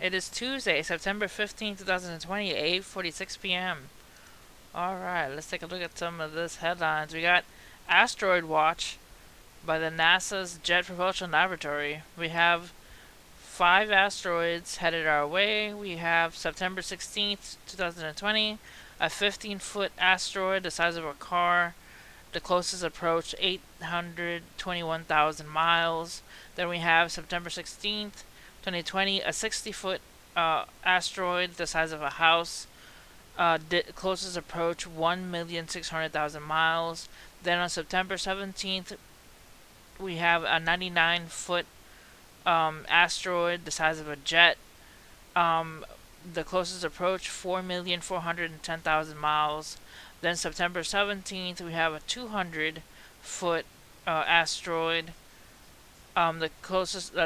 It is Tuesday, September 15th, 2020, 8:46 p.m. Alright, let's take a look at some of this headlines. We got Asteroid Watch by the NASA's Jet Propulsion Laboratory. We have 5 asteroids headed our way. We have September 16th, 2020, a 15-foot asteroid the size of a car. The closest approach, 821,000 miles. Then we have September 16th, 2020, a 60-foot asteroid the size of a house. Closest approach, 1,600,000 miles. Then on September 17th, we have a 99-foot asteroid the size of a jet. The closest approach, 4,410,000 miles. Then September 17th, we have a 200-foot asteroid. The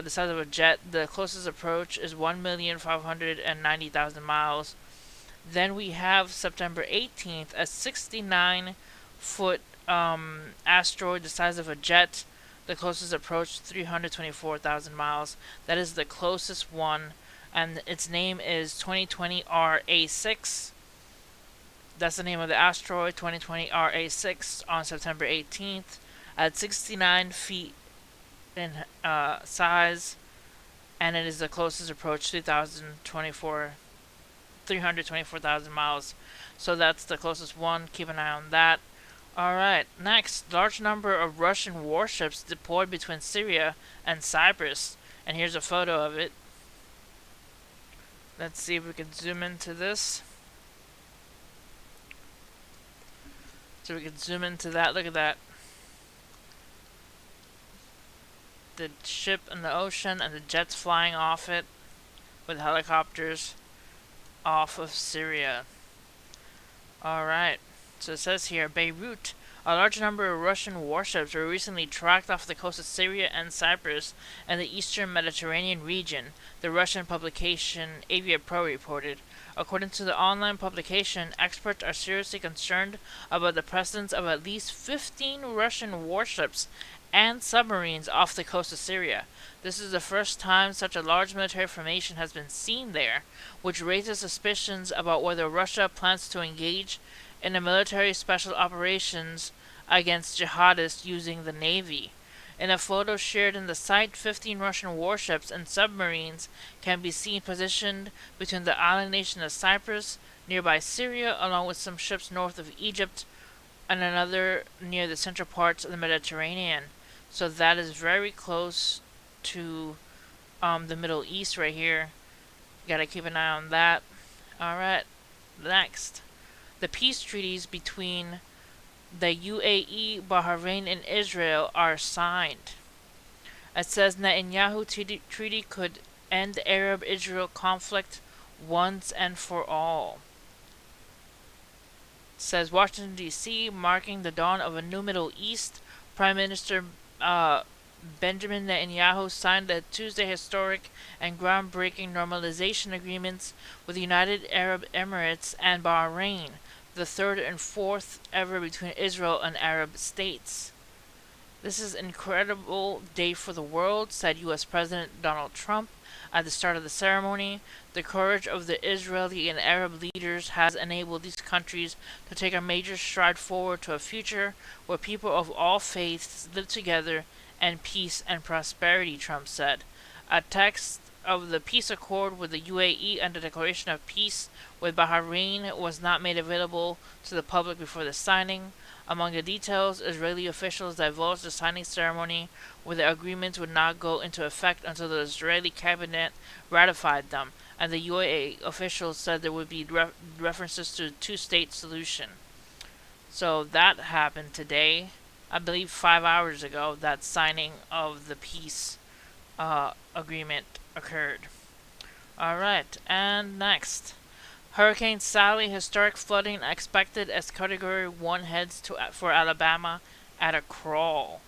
size of a jet. The closest approach is 1,590,000 miles. Then we have September 18th, a 69-foot asteroid the size of a jet. The closest approach, 324,000 miles. That is the closest one, and its name is 2020 RA6. That's the name of the asteroid, 2020 RA6, on September 18th, at 69 feet in size, and it is the closest approach, 324,000 miles. So that's the closest one. Keep an eye on that. Alright, next, large number of Russian warships deployed between Syria and Cyprus. And here's a photo of it. Let's see if we can zoom into this. So we can zoom into that. Look at that. The ship in the ocean and the jets flying off it with helicopters off of Syria. Alright. So it says here, Beirut. A large number of Russian warships were recently tracked off the coast of Syria and Cyprus and the eastern Mediterranean region, the Russian publication Avia Pro reported. According to the online publication, experts are seriously concerned about the presence of at least 15 Russian warships and submarines off the coast of Syria. This is the first time such a large military formation has been seen there, which raises suspicions about whether Russia plans to engage in a military special operations against jihadists using the navy. In a photo shared in the site, 15 Russian warships and submarines can be seen positioned between the island nation of Cyprus, nearby Syria, along with some ships north of Egypt, and another near the central parts of the Mediterranean. So that is very close to the Middle East right here. You gotta keep an eye on that. Alright, next. The peace treaties between the UAE, Bahrain, and Israel are signed. It says Netanyahu treaty could end the Arab-Israel conflict once and for all. It says Washington, D.C., marking the dawn of a new Middle East. Prime Minister Benjamin Netanyahu signed the Tuesday historic and groundbreaking normalization agreements with the United Arab Emirates and Bahrain, the third and fourth ever between Israel and Arab states. This is an incredible day for the world, said U.S. President Donald Trump at the start of the ceremony. The courage of the Israeli and Arab leaders has enabled these countries to take a major stride forward to a future where people of all faiths live together in peace and prosperity, Trump said. A text of the peace accord with the UAE and the declaration of peace with Bahrain was not made available to the public before the signing. Among the details, Israeli officials divulged the signing ceremony, where the agreements would not go into effect until the Israeli cabinet ratified them, and the UAE officials said there would be references to a two-state solution. So that happened today. I believe 5 hours ago, that signing of the peace agreement occurred. Alright, and next. Hurricane Sally, historic flooding expected as Category 1 heads for Alabama at a crawl.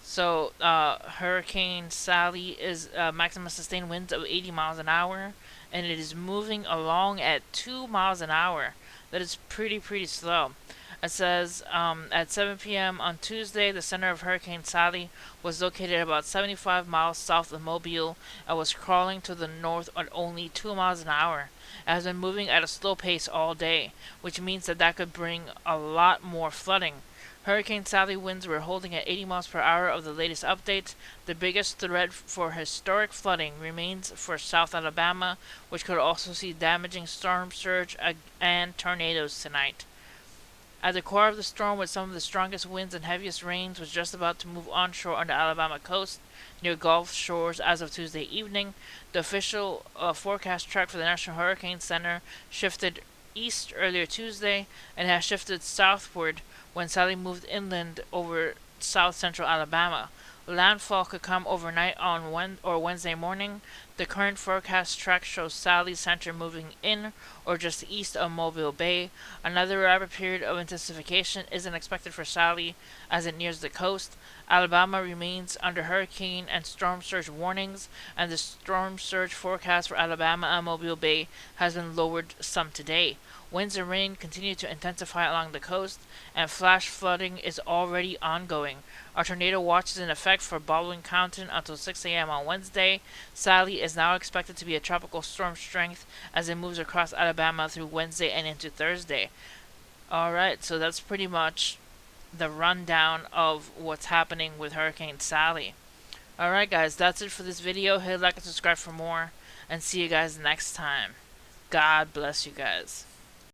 So, Hurricane Sally is maximum sustained winds of 80 miles an hour, and it is moving along at 2 miles an hour. That is pretty slow. It says at 7 p.m. on Tuesday, the center of Hurricane Sally was located about 75 miles south of Mobile and was crawling to the north at only 2 miles an hour. It has been moving at a slow pace all day, which means that could bring a lot more flooding. Hurricane Sally winds were holding at 80 miles per hour of the latest update. The biggest threat for historic flooding remains for South Alabama, which could also see damaging storm surge and tornadoes tonight. At the core of the storm, with some of the strongest winds and heaviest rains, was just about to move onshore on the Alabama coast near Gulf Shores as of Tuesday evening. The official forecast track for the National Hurricane Center shifted east earlier Tuesday and has shifted southward when Sally moved inland over south central Alabama. Landfall could come overnight on Wednesday morning. The current forecast track shows Sally's center moving in or just east of Mobile Bay. Another rapid period of intensification isn't expected for Sally as it nears the coast. Alabama remains under hurricane and storm surge warnings, and the storm surge forecast for Alabama and Mobile Bay has been lowered some today. Winds and rain continue to intensify along the coast, and flash flooding is already ongoing. A tornado watch is in effect for Baldwin County until 6 a.m. on Wednesday. Sally is now expected to be a tropical storm strength as it moves across Alabama through Wednesday and into Thursday. Alright, so that's pretty much the rundown of what's happening with Hurricane Sally. Alright guys, that's it for this video. Hit like and subscribe for more, and see you guys next time. God bless you guys.